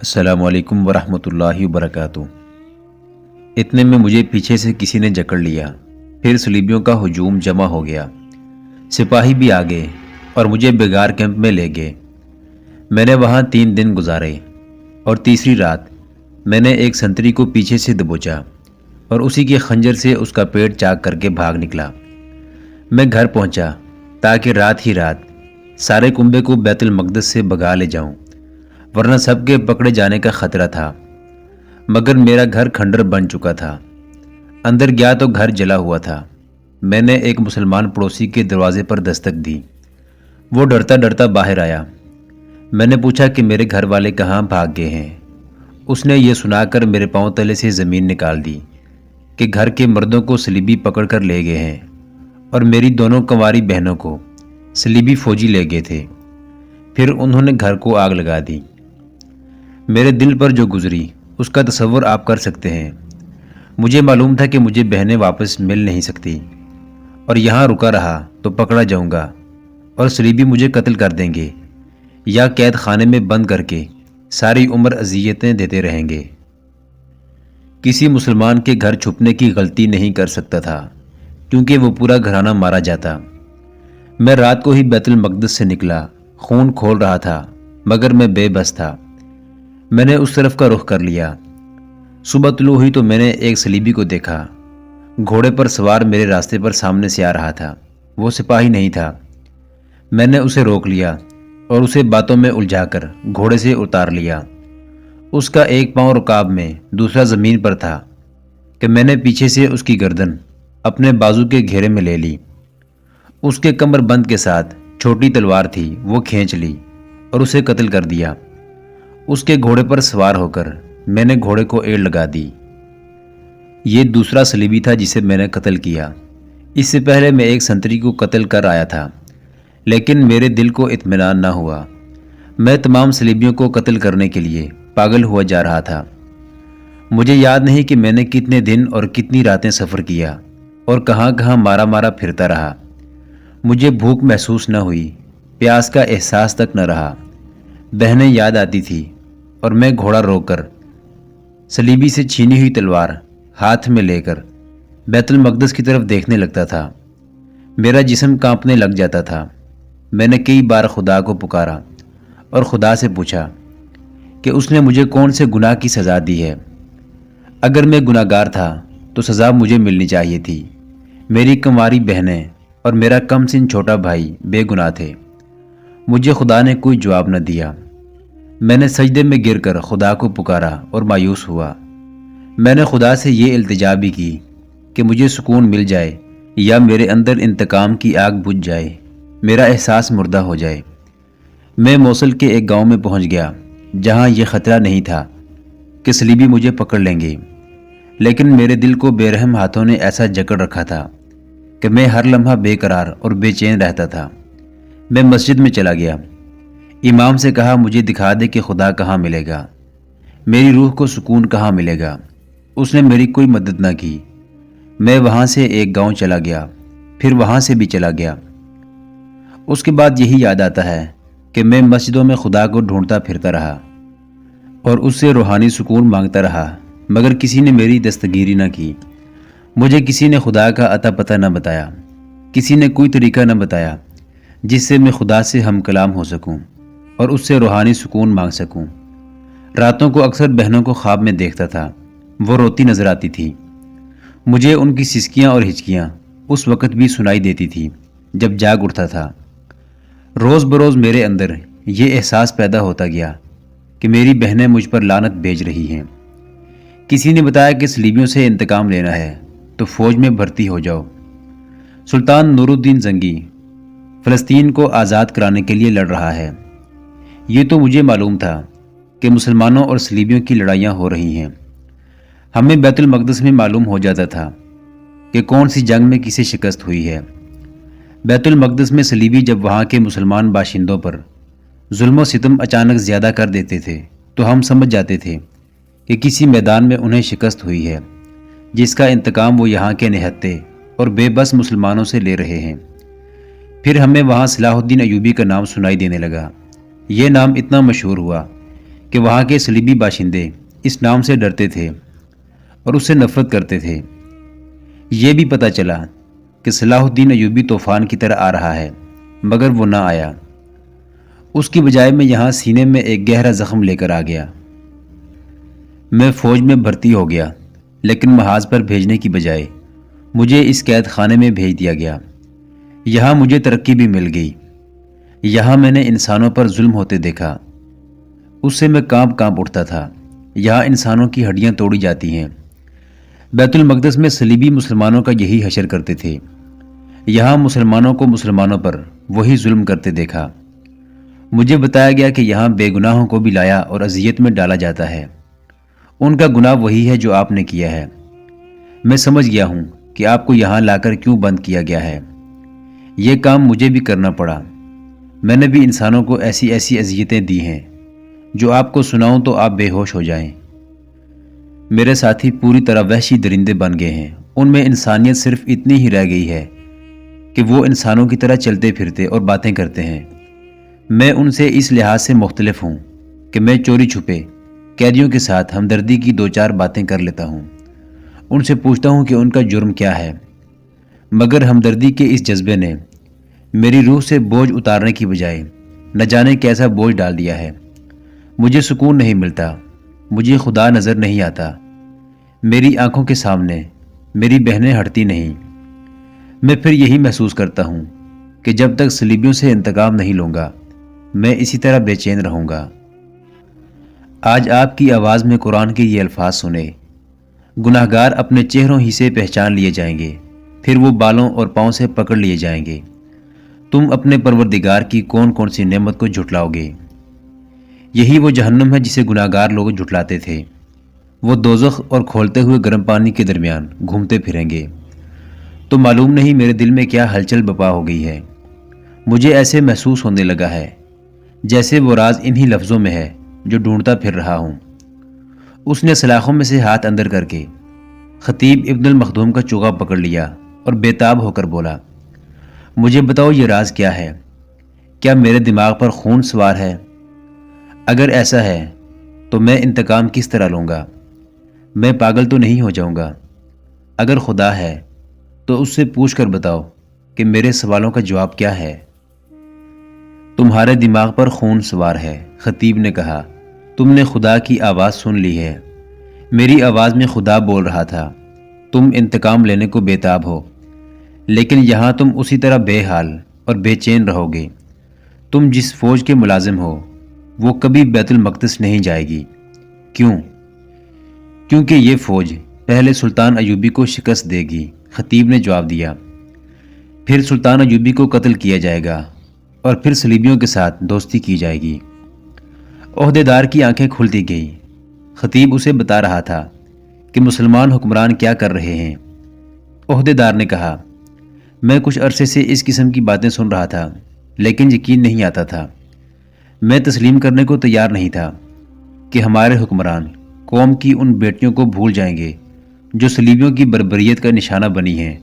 السلام علیکم ورحمۃ اللہ وبرکاتہ۔ اتنے میں مجھے پیچھے سے کسی نے جکڑ لیا، پھر صلیبیوں کا ہجوم جمع ہو گیا۔ سپاہی بھی آ گئے اور مجھے بیگار کیمپ میں لے گئے۔ میں نے وہاں 3 دن گزارے اور تیسری رات میں نے ایک سنتری کو پیچھے سے دبوچا اور اسی کے خنجر سے اس کا پیٹ چاک کر کے بھاگ نکلا۔ میں گھر پہنچا تاکہ رات ہی رات سارے کنبے کو بیت المقدس سے بھگا لے جاؤں، ورنہ سب کے پکڑے جانے کا خطرہ تھا۔ مگر میرا گھر کھنڈر بن چکا تھا۔ اندر گیا تو گھر جلا ہوا تھا۔ میں نے ایک مسلمان پڑوسی کے دروازے پر دستک دی۔ وہ ڈرتا ڈرتا باہر آیا۔ میں نے پوچھا کہ میرے گھر والے کہاں بھاگ گئے ہیں۔ اس نے یہ سنا کر میرے پاؤں تلے سے زمین نکال دی کہ گھر کے مردوں کو صلیبی پکڑ کر لے گئے ہیں اور میری دونوں کنواری بہنوں کو صلیبی فوجی لے گئے تھے۔ پھر انہوں نے گھر کو آگ لگا دی۔ میرے دل پر جو گزری اس کا تصور آپ کر سکتے ہیں۔ مجھے معلوم تھا کہ مجھے بہنیں واپس مل نہیں سکتی، اور یہاں رکا رہا تو پکڑا جاؤں گا اور صلیبی مجھے قتل کر دیں گے یا قید خانے میں بند کر کے ساری عمر اذیتیں دیتے رہیں گے۔ کسی مسلمان کے گھر چھپنے کی غلطی نہیں کر سکتا تھا، کیونکہ وہ پورا گھرانہ مارا جاتا۔ میں رات کو ہی بیت المقدس سے نکلا، خون کھول رہا تھا، مگر میں بے بس تھا۔ میں نے اس طرف کا رخ کر لیا۔ صبح طلوع ہوئی تو میں نے ایک صلیبی کو دیکھا۔ گھوڑے پر سوار میرے راستے پر سامنے سے آ رہا تھا۔ وہ سپاہی نہیں تھا۔ میں نے اسے روک لیا اور اسے باتوں میں الجھا کر گھوڑے سے اتار لیا۔ اس کا ایک پاؤں رکاب میں، دوسرا زمین پر تھا کہ میں نے پیچھے سے اس کی گردن اپنے بازو کے گھیرے میں لے لی۔ اس کے کمر بند کے ساتھ چھوٹی تلوار تھی، وہ کھینچ لی اور اسے قتل کر دیا۔ اس کے گھوڑے پر سوار ہو کر میں نے گھوڑے کو ایڑ لگا دی۔ یہ دوسرا صلیبی تھا جسے میں نے قتل کیا۔ اس سے پہلے میں ایک سنتری کو قتل کر آیا تھا، لیکن میرے دل کو اطمینان نہ ہوا۔ میں تمام صلیبیوں کو قتل کرنے کے لیے پاگل ہوا جا رہا تھا۔ مجھے یاد نہیں کہ میں نے کتنے دن اور کتنی راتیں سفر کیا اور کہاں کہاں مارا مارا پھرتا رہا۔ مجھے بھوک محسوس نہ ہوئی، پیاس کا احساس تک نہ رہا۔ بہنیں یاد آتی تھی اور میں گھوڑا روک کر صلیبی سے چھینی ہوئی تلوار ہاتھ میں لے کر بیت المقدس کی طرف دیکھنے لگتا تھا۔ میرا جسم کانپنے لگ جاتا تھا۔ میں نے کئی بار خدا کو پکارا اور خدا سے پوچھا کہ اس نے مجھے کون سے گناہ کی سزا دی ہے۔ اگر میں گناہ گار تھا تو سزا مجھے ملنی چاہیے تھی۔ میری کنواری بہنیں اور میرا کم سن چھوٹا بھائی بے گناہ تھے۔ مجھے خدا نے کوئی جواب نہ دیا۔ میں نے سجدے میں گر کر خدا کو پکارا اور مایوس ہوا۔ میں نے خدا سے یہ التجا بھی کی کہ مجھے سکون مل جائے یا میرے اندر انتقام کی آگ بجھ جائے، میرا احساس مردہ ہو جائے۔ میں موصل کے ایک گاؤں میں پہنچ گیا جہاں یہ خطرہ نہیں تھا کہ صلیبی مجھے پکڑ لیں گے، لیکن میرے دل کو بے رحم ہاتھوں نے ایسا جکڑ رکھا تھا کہ میں ہر لمحہ بے قرار اور بے چین رہتا تھا۔ میں مسجد میں چلا گیا۔ امام سے کہا مجھے دکھا دے کہ خدا کہاں ملے گا، میری روح کو سکون کہاں ملے گا۔ اس نے میری کوئی مدد نہ کی۔ میں وہاں سے ایک گاؤں چلا گیا، پھر وہاں سے بھی چلا گیا۔ اس کے بعد یہی یاد آتا ہے کہ میں مسجدوں میں خدا کو ڈھونڈتا پھرتا رہا اور اس سے روحانی سکون مانگتا رہا، مگر کسی نے میری دستگیری نہ کی۔ مجھے کسی نے خدا کا عطا پتہ نہ بتایا، کسی نے کوئی طریقہ نہ بتایا جس سے میں خدا سے ہم کلام ہو سکوں اور اس سے روحانی سکون مانگ سکوں۔ راتوں کو اکثر بہنوں کو خواب میں دیکھتا تھا، وہ روتی نظر آتی تھی۔ مجھے ان کی سسکیاں اور ہچکیاں اس وقت بھی سنائی دیتی تھی جب جاگ اٹھتا تھا۔ روز بروز میرے اندر یہ احساس پیدا ہوتا گیا کہ میری بہنیں مجھ پر لعنت بھیج رہی ہیں۔ کسی نے بتایا کہ صلیبیوں سے انتقام لینا ہے تو فوج میں بھرتی ہو جاؤ۔ سلطان نور الدین زنگی فلسطین کو آزاد کرانے کے لیے لڑ رہا ہے۔ یہ تو مجھے معلوم تھا کہ مسلمانوں اور صلیبیوں کی لڑائیاں ہو رہی ہیں۔ ہمیں بیت المقدس میں معلوم ہو جاتا تھا کہ کون سی جنگ میں کسے شکست ہوئی ہے۔ بیت المقدس میں صلیبی جب وہاں کے مسلمان باشندوں پر ظلم و ستم اچانک زیادہ کر دیتے تھے تو ہم سمجھ جاتے تھے کہ کسی میدان میں انہیں شکست ہوئی ہے، جس کا انتقام وہ یہاں کے نہتے اور بے بس مسلمانوں سے لے رہے ہیں۔ پھر ہمیں وہاں صلاح الدین ایوبی کا نام سنائی دینے لگا۔ یہ نام اتنا مشہور ہوا کہ وہاں کے صلیبی باشندے اس نام سے ڈرتے تھے اور اس سے نفرت کرتے تھے۔ یہ بھی پتہ چلا کہ صلاح الدین ایوبی طوفان کی طرح آ رہا ہے، مگر وہ نہ آیا۔ اس کی بجائے میں یہاں سینے میں ایک گہرا زخم لے کر آ گیا۔ میں فوج میں بھرتی ہو گیا، لیکن محاذ پر بھیجنے کی بجائے مجھے اس قید خانے میں بھیج دیا گیا۔ یہاں مجھے ترقی بھی مل گئی۔ یہاں میں نے انسانوں پر ظلم ہوتے دیکھا، اس سے میں کانپ اٹھتا تھا۔ یہاں انسانوں کی ہڈیاں توڑی جاتی ہیں۔ بیت المقدس میں صلیبی مسلمانوں کا یہی حشر کرتے تھے۔ یہاں مسلمانوں کو مسلمانوں پر وہی ظلم کرتے دیکھا۔ مجھے بتایا گیا کہ یہاں بے گناہوں کو بھی لایا اور اذیت میں ڈالا جاتا ہے۔ ان کا گناہ وہی ہے جو آپ نے کیا ہے۔ میں سمجھ گیا ہوں کہ آپ کو یہاں لا کر کیوں بند کیا گیا ہے۔ یہ کام مجھے بھی کرنا پڑا۔ میں نے بھی انسانوں کو ایسی اذیتیں دی ہیں جو آپ کو سناؤں تو آپ بے ہوش ہو جائیں۔ میرے ساتھی پوری طرح وحشی درندے بن گئے ہیں۔ ان میں انسانیت صرف اتنی ہی رہ گئی ہے کہ وہ انسانوں کی طرح چلتے پھرتے اور باتیں کرتے ہیں۔ میں ان سے اس لحاظ سے مختلف ہوں کہ میں چوری چھپے قیدیوں کے ساتھ ہمدردی کی 2-4 باتیں کر لیتا ہوں۔ ان سے پوچھتا ہوں کہ ان کا جرم کیا ہے، مگر ہمدردی کے اس جذبے نے میری روح سے بوجھ اتارنے کی بجائے نہ جانے کیسا بوجھ ڈال دیا ہے۔ مجھے سکون نہیں ملتا، مجھے خدا نظر نہیں آتا، میری آنکھوں کے سامنے میری بہنیں ہٹتی نہیں۔ میں پھر یہی محسوس کرتا ہوں کہ جب تک صلیبیوں سے انتقام نہیں لوں گا میں اسی طرح بے چین رہوں گا۔ آج آپ کی آواز میں قرآن کے یہ الفاظ سنے، گناہگار اپنے چہروں ہی سے پہچان لیے جائیں گے، پھر وہ بالوں اور پاؤں سے پکڑ لیے جائیں گے۔ تم اپنے پروردگار کی کون کون سی نعمت کو جھٹلاؤ گے؟ یہی وہ جہنم ہے جسے گناہگار لوگ جھٹلاتے تھے۔ وہ دوزخ اور کھولتے ہوئے گرم پانی کے درمیان گھومتے پھریں گے۔ تو معلوم نہیں میرے دل میں کیا ہلچل بپا ہو گئی ہے۔ مجھے ایسے محسوس ہونے لگا ہے جیسے وہ راز انہی لفظوں میں ہے جو ڈھونڈتا پھر رہا ہوں۔ اس نے سلاخوں میں سے ہاتھ اندر کر کے خطیب ابن المخدوم کا چوغا پکڑ لیا اور بےتاب ہو کر بولا، مجھے بتاؤ یہ راز کیا ہے؟ کیا میرے دماغ پر خون سوار ہے؟ اگر ایسا ہے تو میں انتقام کس طرح لوں گا؟ میں پاگل تو نہیں ہو جاؤں گا؟ اگر خدا ہے تو اس سے پوچھ کر بتاؤ کہ میرے سوالوں کا جواب کیا ہے۔ تمہارے دماغ پر خون سوار ہے، خطیب نے کہا۔ تم نے خدا کی آواز سن لی ہے۔ میری آواز میں خدا بول رہا تھا، تم انتقام لینے کو بےتاب ہو، لیکن یہاں تم اسی طرح بے حال اور بے چین رہو گے۔ تم جس فوج کے ملازم ہو وہ کبھی بیت المقدس نہیں جائے گی۔ کیوں؟ کیونکہ یہ فوج پہلے سلطان ایوبی کو شکست دے گی، خطیب نے جواب دیا۔ پھر سلطان ایوبی کو قتل کیا جائے گا اور پھر صلیبیوں کے ساتھ دوستی کی جائے گی۔ عہدیدار کی آنکھیں کھلتی گئی۔ خطیب اسے بتا رہا تھا کہ مسلمان حکمران کیا کر رہے ہیں۔ عہدیدار نے کہا، میں کچھ عرصے سے اس قسم کی باتیں سن رہا تھا، لیکن یقین نہیں آتا تھا۔ میں تسلیم کرنے کو تیار نہیں تھا کہ ہمارے حکمران قوم کی ان بیٹیوں کو بھول جائیں گے جو صلیبیوں کی بربریت کا نشانہ بنی ہیں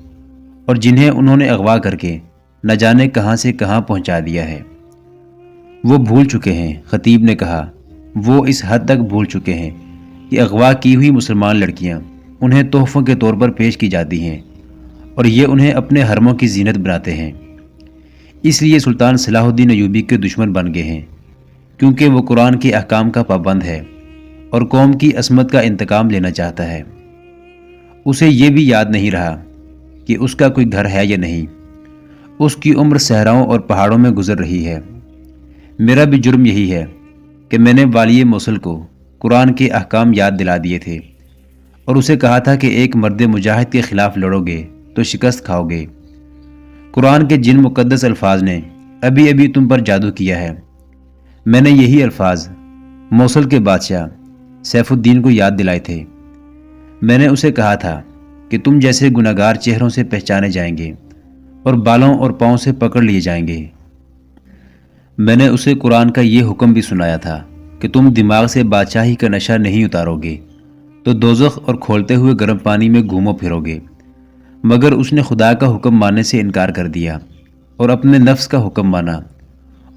اور جنہیں انہوں نے اغوا کر کے نہ جانے کہاں سے کہاں پہنچا دیا ہے۔ وہ بھول چکے ہیں، خطیب نے کہا۔ وہ اس حد تک بھول چکے ہیں کہ اغوا کی ہوئی مسلمان لڑکیاں انہیں تحفوں کے طور پر پیش کی جاتی ہیں اور یہ انہیں اپنے حرموں کی زینت بناتے ہیں۔ اس لیے سلطان صلاح الدین ایوبی کے دشمن بن گئے ہیں، کیونکہ وہ قرآن کے احکام کا پابند ہے اور قوم کی عصمت کا انتقام لینا چاہتا ہے۔ اسے یہ بھی یاد نہیں رہا کہ اس کا کوئی گھر ہے یا نہیں۔ اس کی عمر صحراؤں اور پہاڑوں میں گزر رہی ہے۔ میرا بھی جرم یہی ہے کہ میں نے والی موصل کو قرآن کے احکام یاد دلا دیے تھے اور اسے کہا تھا کہ ایک مرد مجاہد کے خلاف لڑو گے تو شکست کھاؤ گے۔ قرآن کے جن مقدس الفاظ نے ابھی ابھی تم پر جادو کیا ہے، میں نے یہی الفاظ موصل کے بادشاہ سیف الدین کو یاد دلائے تھے۔ میں نے اسے کہا تھا کہ تم جیسے گناہگار چہروں سے پہچانے جائیں گے اور بالوں اور پاؤں سے پکڑ لیے جائیں گے۔ میں نے اسے قرآن کا یہ حکم بھی سنایا تھا کہ تم دماغ سے بادشاہی کا نشہ نہیں اتارو گے تو دوزخ اور کھولتے ہوئے گرم پانی میں گھومو پھرو گے۔ مگر اس نے خدا کا حکم ماننے سے انکار کر دیا اور اپنے نفس کا حکم مانا۔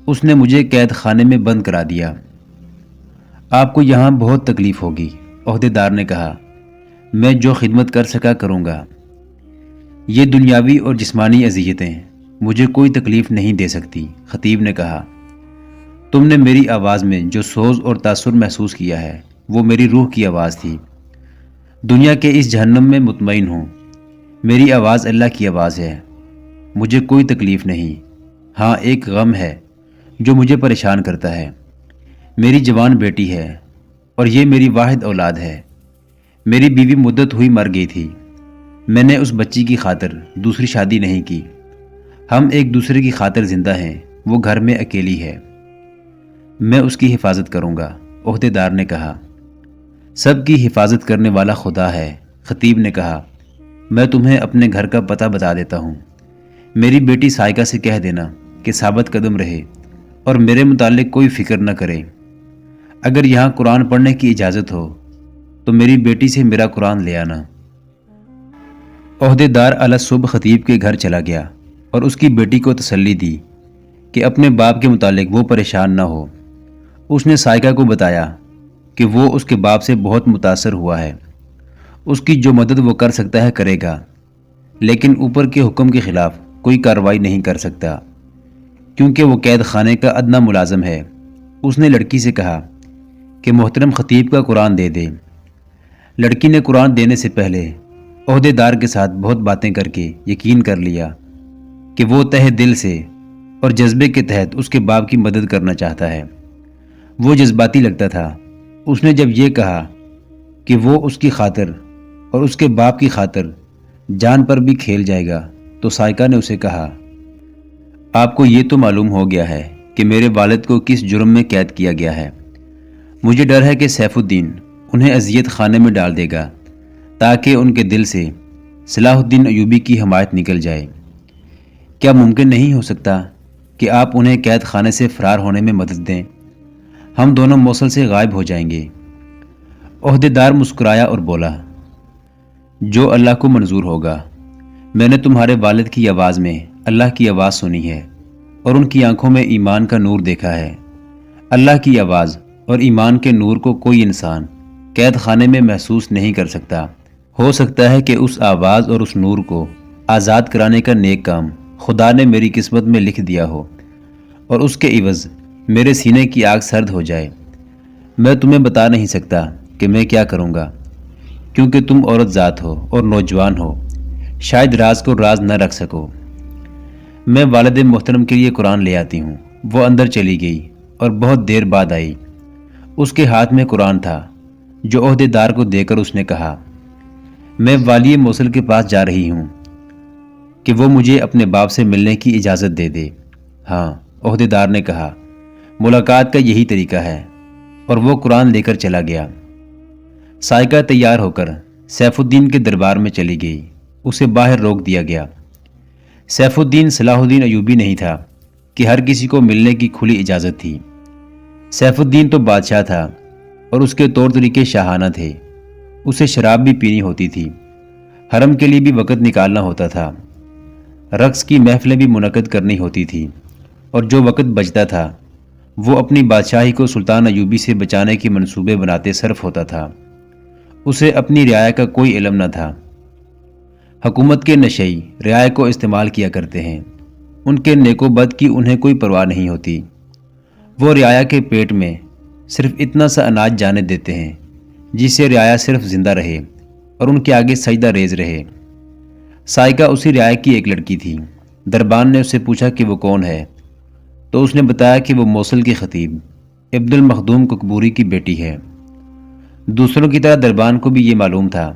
اس نے مجھے قید خانے میں بند کرا دیا۔ آپ کو یہاں بہت تکلیف ہوگی، عہدیدار نے کہا۔ میں جو خدمت کر سکا کروں گا۔ یہ دنیاوی اور جسمانی اذیتیں مجھے کوئی تکلیف نہیں دے سکتی، خطیب نے کہا۔ تم نے میری آواز میں جو سوز اور تاثر محسوس کیا ہے وہ میری روح کی آواز تھی۔ دنیا کے اس جہنم میں مطمئن ہوں، میری آواز اللہ کی آواز ہے۔ مجھے کوئی تکلیف نہیں، ہاں ایک غم ہے جو مجھے پریشان کرتا ہے۔ میری جوان بیٹی ہے اور یہ میری واحد اولاد ہے۔ میری بیوی مدت ہوئی مر گئی تھی، میں نے اس بچی کی خاطر دوسری شادی نہیں کی۔ ہم ایک دوسرے کی خاطر زندہ ہیں، وہ گھر میں اکیلی ہے۔ میں اس کی حفاظت کروں گا، عہدیدار نے کہا۔ سب کی حفاظت کرنے والا خدا ہے، خطیب نے کہا۔ میں تمہیں اپنے گھر کا پتہ بتا دیتا ہوں۔ میری بیٹی سائقہ سے کہہ دینا کہ ثابت قدم رہے اور میرے متعلق کوئی فکر نہ کرے۔ اگر یہاں قرآن پڑھنے کی اجازت ہو تو میری بیٹی سے میرا قرآن لے آنا۔ عہدیدار علی صبح خطیب کے گھر چلا گیا اور اس کی بیٹی کو تسلی دی کہ اپنے باپ کے متعلق وہ پریشان نہ ہو۔ اس نے سائقہ کو بتایا کہ وہ اس کے باپ سے بہت متاثر ہوا ہے، اس کی جو مدد وہ کر سکتا ہے کرے گا، لیکن اوپر کے حکم کے خلاف کوئی کارروائی نہیں کر سکتا کیونکہ وہ قید خانے کا ادنیٰ ملازم ہے۔ اس نے لڑکی سے کہا کہ محترم خطیب کا قرآن دے دے۔ لڑکی نے قرآن دینے سے پہلے عہدیدار کے ساتھ بہت باتیں کر کے یقین کر لیا کہ وہ تہہ دل سے اور جذبے کے تحت اس کے باپ کی مدد کرنا چاہتا ہے۔ وہ جذباتی لگتا تھا۔ اس نے جب یہ کہا کہ وہ اس کی خاطر اور اس کے باپ کی خاطر جان پر بھی کھیل جائے گا تو سائقہ نے اسے کہا، آپ کو یہ تو معلوم ہو گیا ہے کہ میرے والد کو کس جرم میں قید کیا گیا ہے۔ مجھے ڈر ہے کہ سیف الدین انہیں اذیت خانے میں ڈال دے گا تاکہ ان کے دل سے صلاح الدین ایوبی کی حمایت نکل جائے۔ کیا ممکن نہیں ہو سکتا کہ آپ انہیں قید خانے سے فرار ہونے میں مدد دیں؟ ہم دونوں موصل سے غائب ہو جائیں گے۔ عہدیدار مسکرایا اور بولا، جو اللہ کو منظور ہوگا۔ میں نے تمہارے والد کی آواز میں اللہ کی آواز سنی ہے اور ان کی آنکھوں میں ایمان کا نور دیکھا ہے۔ اللہ کی آواز اور ایمان کے نور کو کوئی انسان قید خانے میں محسوس نہیں کر سکتا۔ ہو سکتا ہے کہ اس آواز اور اس نور کو آزاد کرانے کا نیک کام خدا نے میری قسمت میں لکھ دیا ہو اور اس کے عوض میرے سینے کی آگ سرد ہو جائے۔ میں تمہیں بتا نہیں سکتا کہ میں کیا کروں گا کیونکہ تم عورت ذات ہو اور نوجوان ہو، شاید راز کو راز نہ رکھ سکو۔ میں والد محترم کے لیے قرآن لے آتی ہوں۔ وہ اندر چلی گئی اور بہت دیر بعد آئی۔ اس کے ہاتھ میں قرآن تھا جو عہدیدار کو دے کر اس نے کہا، میں والی موصل کے پاس جا رہی ہوں کہ وہ مجھے اپنے باپ سے ملنے کی اجازت دے دے۔ ہاں، عہدیدار نے کہا، ملاقات کا یہی طریقہ ہے، اور وہ قرآن لے کر چلا گیا۔ سائقہ تیار ہو کر سیف الدین کے دربار میں چلی گئی۔ اسے باہر روک دیا گیا۔ سیف الدین صلاح الدین ایوبی نہیں تھا کہ ہر کسی کو ملنے کی کھلی اجازت تھی۔ سیف الدین تو بادشاہ تھا اور اس کے طور طریقے شاہانہ تھے۔ اسے شراب بھی پینی ہوتی تھی، حرم کے لیے بھی وقت نکالنا ہوتا تھا، رقص کی محفلیں بھی منعقد کرنی ہوتی تھی، اور جو وقت بچتا تھا وہ اپنی بادشاہی کو سلطان ایوبی سے بچانے کے منصوبے بناتے صرف ہوتا تھا۔ اسے اپنی رعایا کا کوئی علم نہ تھا۔ حکومت کے نشئی رعایا کو استعمال کیا کرتے ہیں، ان کے نیک و بد کی انہیں کوئی پرواہ نہیں ہوتی۔ وہ رعایا کے پیٹ میں صرف اتنا سا اناج جانے دیتے ہیں جس سے رعایا صرف زندہ رہے اور ان کے آگے سجدہ ریز رہے۔ سائقہ اسی رعایا کی ایک لڑکی تھی۔ دربان نے اس سے پوچھا کہ وہ کون ہے تو اس نے بتایا کہ وہ موصل کے خطیب عبد المخدوم ککبوری کی بیٹی ہے۔ دوسروں کی طرح دربان کو بھی یہ معلوم تھا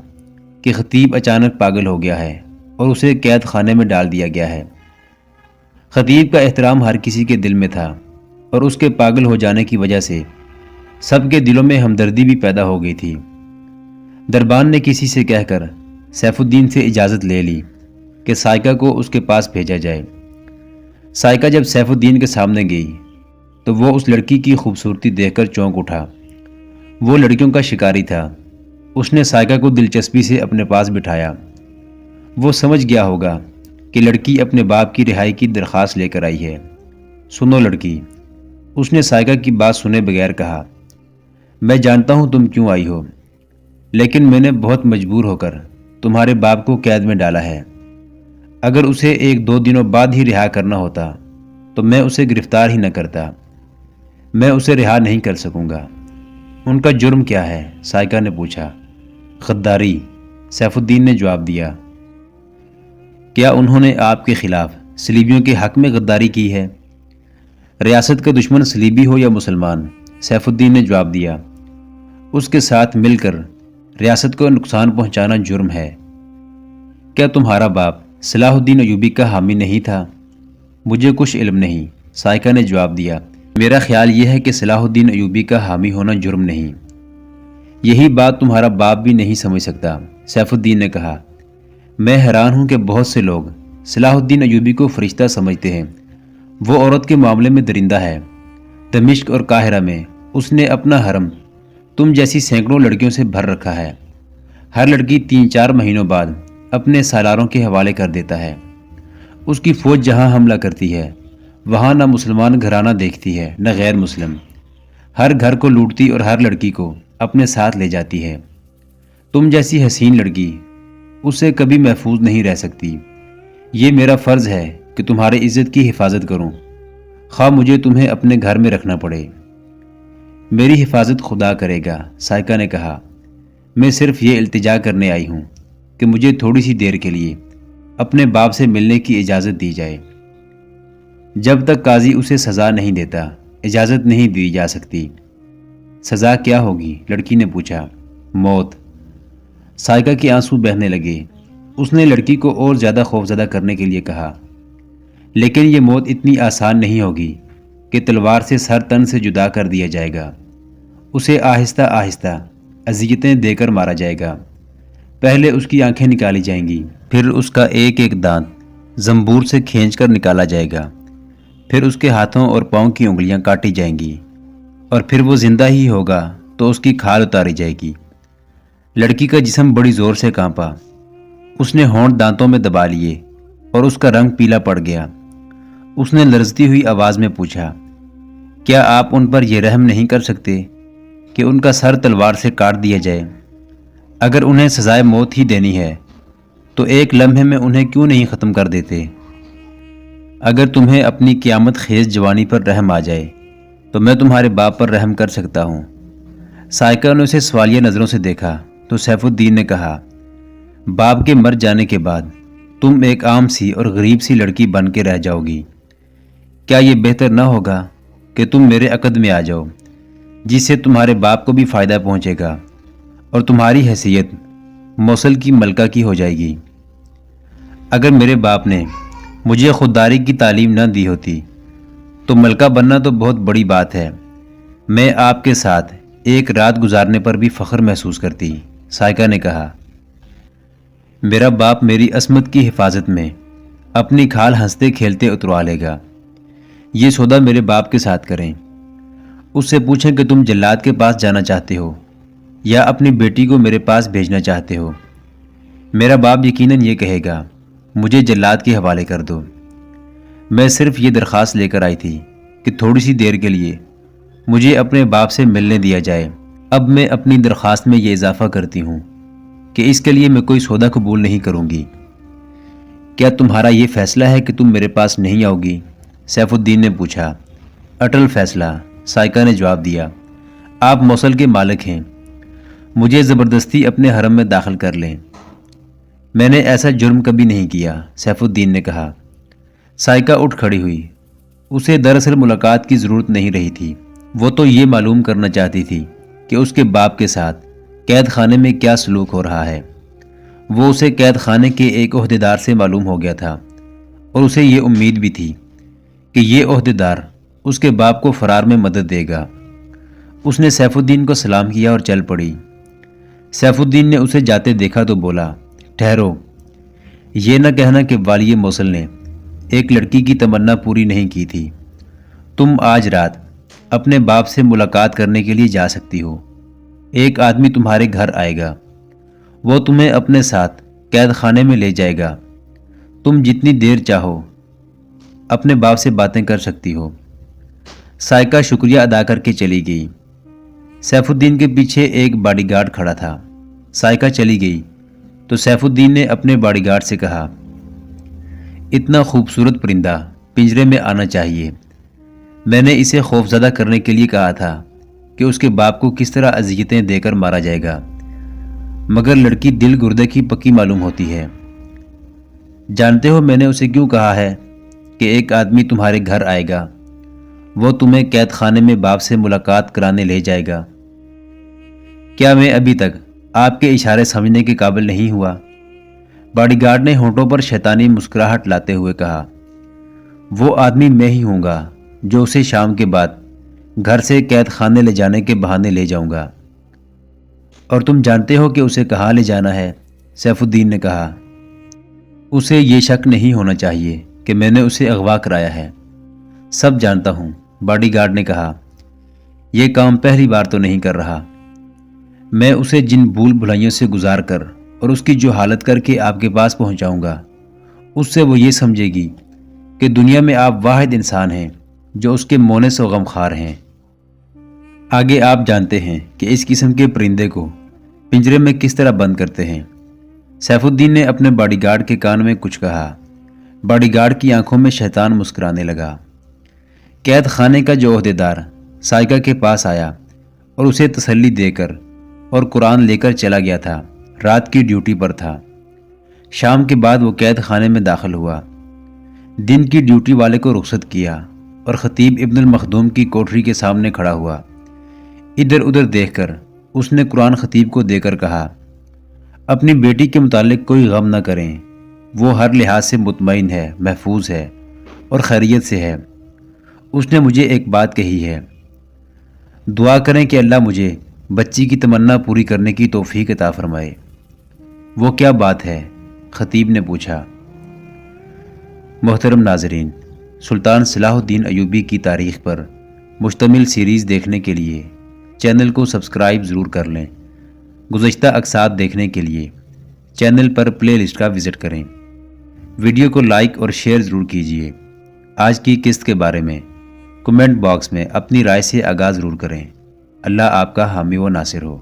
کہ خطیب اچانک پاگل ہو گیا ہے اور اسے قید خانے میں ڈال دیا گیا ہے۔ خطیب کا احترام ہر کسی کے دل میں تھا اور اس کے پاگل ہو جانے کی وجہ سے سب کے دلوں میں ہمدردی بھی پیدا ہو گئی تھی۔ دربان نے کسی سے کہہ کر سیف الدین سے اجازت لے لی کہ سائقہ کو اس کے پاس بھیجا جائے۔ سائقہ جب سیف الدین کے سامنے گئی تو وہ اس لڑکی کی خوبصورتی دیکھ کر چونک اٹھا۔ وہ لڑکیوں کا شکاری تھا۔ اس نے سائقہ کو دلچسپی سے اپنے پاس بٹھایا۔ وہ سمجھ گیا ہوگا کہ لڑکی اپنے باپ کی رہائی کی درخواست لے کر آئی ہے۔ سنو لڑکی، اس نے سائقہ کی بات سنے بغیر کہا، میں جانتا ہوں تم کیوں آئی ہو، لیکن میں نے بہت مجبور ہو کر تمہارے باپ کو قید میں ڈالا ہے۔ اگر اسے 1-2 دنوں بعد ہی رہا کرنا ہوتا تو میں اسے گرفتار ہی نہ کرتا۔ میں اسے رہا نہیں کر سکوں گا۔ ان کا جرم کیا ہے؟ سائقہ نے پوچھا۔ غداری، سیف الدین نے جواب دیا۔ کیا انہوں نے آپ کے خلاف صلیبیوں کے حق میں غداری کی ہے؟ ریاست کا دشمن صلیبی ہو یا مسلمان، سیف الدین نے جواب دیا، اس کے ساتھ مل کر ریاست کو نقصان پہنچانا جرم ہے۔ کیا تمہارا باپ صلاح الدین ایوبی کا حامی نہیں تھا؟ مجھے کچھ علم نہیں، سائقہ نے جواب دیا۔ میرا خیال یہ ہے کہ صلاح الدین ایوبی کا حامی ہونا جرم نہیں۔ یہی بات تمہارا باپ بھی نہیں سمجھ سکتا، سیف الدین نے کہا۔ میں حیران ہوں کہ بہت سے لوگ صلاح الدین ایوبی کو فرشتہ سمجھتے ہیں۔ وہ عورت کے معاملے میں درندہ ہے۔ دمشق اور قاہرہ میں اس نے اپنا حرم تم جیسی سینکڑوں لڑکیوں سے بھر رکھا ہے۔ ہر لڑکی 3-4 مہینوں بعد اپنے سالاروں کے حوالے کر دیتا ہے۔ اس کی فوج جہاں حملہ کرتی ہے وہاں نہ مسلمان گھرانہ دیکھتی ہے نہ غیر مسلم، ہر گھر کو لوٹتی اور ہر لڑکی کو اپنے ساتھ لے جاتی ہے۔ تم جیسی حسین لڑکی اس سے کبھی محفوظ نہیں رہ سکتی۔ یہ میرا فرض ہے کہ تمہاری عزت کی حفاظت کروں، خواہ مجھے تمہیں اپنے گھر میں رکھنا پڑے۔ میری حفاظت خدا کرے گا، سائقہ نے کہا۔ میں صرف یہ التجا کرنے آئی ہوں کہ مجھے تھوڑی سی دیر کے لیے اپنے باپ سے ملنے کی اجازت دی جائے۔ جب تک قاضی اسے سزا نہیں دیتا اجازت نہیں دی جا سکتی۔ سزا کیا ہوگی؟ لڑکی نے پوچھا۔ موت۔ سائقہ کے آنسو بہنے لگے۔ اس نے لڑکی کو اور زیادہ خوفزدہ کرنے کے لیے کہا، لیکن یہ موت اتنی آسان نہیں ہوگی کہ تلوار سے سر تن سے جدا کر دیا جائے گا۔ اسے آہستہ آہستہ اذیتیں دے کر مارا جائے گا۔ پہلے اس کی آنکھیں نکالی جائیں گی، پھر اس کا ایک ایک دانت زنبور سے کھینچ کر نکالا جائے گا، پھر اس کے ہاتھوں اور پاؤں کی انگلیاں کاٹی جائیں گی، اور پھر وہ زندہ ہی ہوگا تو اس کی کھال اتاری جائے گی۔ لڑکی کا جسم بڑی زور سے کانپا۔ اس نے ہونٹ دانتوں میں دبا لیے اور اس کا رنگ پیلا پڑ گیا۔ اس نے لرزتی ہوئی آواز میں پوچھا، کیا آپ ان پر یہ رحم نہیں کر سکتے کہ ان کا سر تلوار سے کاٹ دیا جائے؟ اگر انہیں سزائے موت ہی دینی ہے تو ایک لمحے میں انہیں کیوں نہیں ختم کر دیتے؟ اگر تمہیں اپنی قیامت خیز جوانی پر رحم آ جائے تو میں تمہارے باپ پر رحم کر سکتا ہوں۔ سائقہ نے اسے سوالیہ نظروں سے دیکھا تو سیف الدین نے کہا، باپ کے مر جانے کے بعد تم ایک عام سی اور غریب سی لڑکی بن کے رہ جاؤ گی۔ کیا یہ بہتر نہ ہوگا کہ تم میرے عقد میں آ جاؤ، جس سے تمہارے باپ کو بھی فائدہ پہنچے گا اور تمہاری حیثیت موصل کی ملکہ کی ہو جائے گی؟ اگر میرے باپ نے مجھے خودداری کی تعلیم نہ دی ہوتی تو ملکہ بننا تو بہت بڑی بات ہے۔ میں آپ کے ساتھ ایک رات گزارنے پر بھی فخر محسوس کرتی، سائقہ نے کہا۔ میرا باپ میری عصمت کی حفاظت میں اپنی کھال ہنستے کھیلتے اتروا لے گا۔ یہ سودا میرے باپ کے ساتھ کریں۔ اس سے پوچھیں کہ تم جلاد کے پاس جانا چاہتے ہو یا اپنی بیٹی کو میرے پاس بھیجنا چاہتے ہو۔ میرا باپ یقیناً یہ کہے گا، مجھے جلاد کے حوالے کر دو۔ میں صرف یہ درخواست لے کر آئی تھی کہ تھوڑی سی دیر کے لیے مجھے اپنے باپ سے ملنے دیا جائے۔ اب میں اپنی درخواست میں یہ اضافہ کرتی ہوں کہ اس کے لیے میں کوئی سودا قبول نہیں کروں گی۔ کیا تمہارا یہ فیصلہ ہے کہ تم میرے پاس نہیں آؤ گی؟ سیف الدین نے پوچھا۔ اٹل فیصلہ، سائقہ نے جواب دیا۔ آپ موصل کے مالک ہیں، مجھے زبردستی اپنے حرم میں داخل کر لیں۔ میں نے ایسا جرم کبھی نہیں کیا، سیف الدین نے کہا۔ سائقہ اٹھ کھڑی ہوئی۔ اسے دراصل ملاقات کی ضرورت نہیں رہی تھی۔ وہ تو یہ معلوم کرنا چاہتی تھی کہ اس کے باپ کے ساتھ قید خانے میں کیا سلوک ہو رہا ہے۔ وہ اسے قید خانے کے ایک عہدیدار سے معلوم ہو گیا تھا اور اسے یہ امید بھی تھی کہ یہ عہدیدار اس کے باپ کو فرار میں مدد دے گا۔ اس نے سیف الدین کو سلام کیا اور چل پڑی۔ سیف الدین نے اسے جاتے دیکھا تو بولا، ٹھہرو، یہ نہ کہنا کہ والی موصل نے ایک لڑکی کی تمنا پوری نہیں کی تھی۔ تم آج رات اپنے باپ سے ملاقات کرنے کے لیے جا سکتی ہو۔ ایک آدمی تمہارے گھر آئے گا، وہ تمہیں اپنے ساتھ قید خانے میں لے جائے گا۔ تم جتنی دیر چاہو اپنے باپ سے باتیں کر سکتی ہو۔ سائقہ شکریہ ادا کر کے چلی گئی۔ سیف الدین کے پیچھے ایک باڈی گارڈ کھڑا تھا۔ سائقہ چلی گئی تو سیف الدین نے اپنے باڈی گارڈ سے کہا، اتنا خوبصورت پرندہ پنجرے میں آنا چاہیے۔ میں نے اسے خوفزدہ کرنے کے لیے کہا تھا کہ اس کے باپ کو کس طرح اذیتیں دے کر مارا جائے گا، مگر لڑکی دل گردے کی پکی معلوم ہوتی ہے۔ جانتے ہو میں نے اسے کیوں کہا ہے کہ ایک آدمی تمہارے گھر آئے گا، وہ تمہیں قید خانے میں باپ سے ملاقات کرانے لے جائے گا؟ کیا میں ابھی تک آپ کے اشارے سمجھنے کے قابل نہیں ہوا؟ باڈی گارڈ نے ہونٹوں پر شیطانی مسکراہٹ لاتے ہوئے کہا، وہ آدمی میں ہی ہوں گا جو اسے شام کے بعد گھر سے قید خانے لے جانے کے بہانے لے جاؤں گا۔ اور تم جانتے ہو کہ اسے کہاں لے جانا ہے؟ سیف الدین نے کہا، اسے یہ شک نہیں ہونا چاہیے کہ میں نے اسے اغوا کرایا ہے۔ سب جانتا ہوں، باڈی گارڈ نے کہا، یہ کام پہلی بار تو نہیں کر رہا۔ میں اسے جن بھول بھلائیوں سے گزار کر اور اس کی جو حالت کر کے آپ کے پاس پہنچاؤں گا، اس سے وہ یہ سمجھے گی کہ دنیا میں آپ واحد انسان ہیں جو اس کے مونس و غمخوار ہیں۔ آگے آپ جانتے ہیں کہ اس قسم کے پرندے کو پنجرے میں کس طرح بند کرتے ہیں۔ سیف الدین نے اپنے باڈی گارڈ کے کان میں کچھ کہا۔ باڈی گارڈ کی آنکھوں میں شیطان مسکرانے لگا۔ قید خانے کا جو عہدیدار سائقہ کے پاس آیا اور اسے تسلی دے کر اور قرآن لے کر چلا گیا تھا، رات کی ڈیوٹی پر تھا۔ شام کے بعد وہ قید خانے میں داخل ہوا۔ دن کی ڈیوٹی والے کو رخصت کیا اور خطیب ابن المخدوم کی کوٹری کے سامنے کھڑا ہوا۔ ادھر ادھر دیکھ کر اس نے قرآن خطیب کو دے کر کہا، اپنی بیٹی کے متعلق کوئی غم نہ کریں، وہ ہر لحاظ سے مطمئن ہے، محفوظ ہے اور خیریت سے ہے۔ اس نے مجھے ایک بات کہی ہے، دعا کریں کہ اللہ مجھے بچی کی تمنا پوری کرنے کی توفیق عطا فرمائے۔ وہ کیا بات ہے؟ خطیب نے پوچھا۔ محترم ناظرین، سلطان صلاح الدین ایوبی کی تاریخ پر مشتمل سیریز دیکھنے کے لیے چینل کو سبسکرائب ضرور کر لیں۔ گزشتہ اقساط دیکھنے کے لیے چینل پر پلے لسٹ کا وزٹ کریں۔ ویڈیو کو لائک اور شیئر ضرور کیجیے۔ آج کی قسط کے بارے میں کمنٹ باکس میں اپنی رائے سے آغاز ضرور کریں۔ اللہ آپ کا حامی و ناصر ہو۔